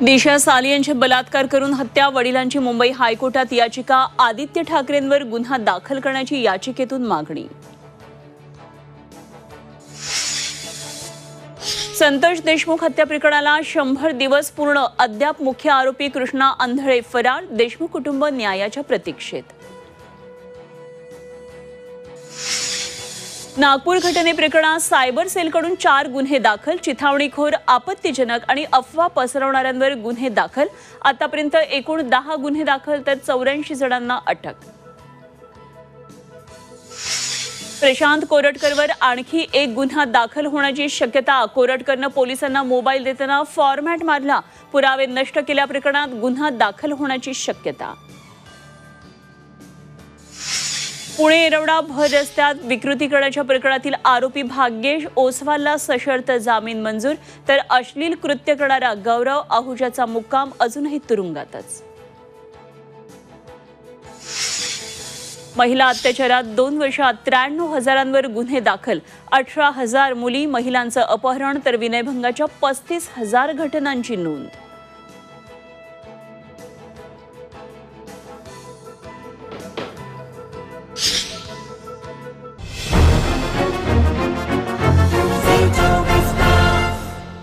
दिशा साली यांची बलात्कार करून हत्या, वडिलांची मुंबई हायकोर्टात याचिका, आदित्य ठाकरेंवर गुन्हा दाखल करण्याची याचिकेतून मागणी. संतोष देशमुख हत्या प्रकरणाला 100 दिवस पूर्ण, अद्याप मुख्य आरोपी कृष्णा आंधळे फरार, देशमुख कुटुंब न्यायाच्या प्रतीक्षेत. नागपूर घटनेप्रकरणात सायबर सेलकडून 4 गुन्हे दाखल, चिथावणीखोर, आपत्तीजनक आणि अफवा पसरवणाऱ्यांवर गुन्हे दाखल. आतापर्यंत एकूण 10 गुन्हे दाखल तर 84 जणांना अटक. प्रशांत कोरटकरवर आणखी एक गुन्हा दाखल होण्याची शक्यता, कोरटकरनं पोलिसांना मोबाईल देताना फॉर्मॅट मारला, पुरावे नष्ट केल्याप्रकरणात गुन्हा दाखल होण्याची शक्यता. पुणे येरवडा भर रस्त्यात विकृतीकरणाच्या प्रकरणातील आरोपी भाग्येश ओसवालला सशर्त जामीन मंजूर, तर अश्लील कृत्य करणारा गौरव आहुजाचा मुक्काम अजूनही तुरुंगातच. महिला अत्याचारात 2 वर्षात 93,000 गुन्हे दाखल, 18,000 मुली महिलांचं अपहरण तर विनयभंगाच्या 35,000 घटनांची नोंद.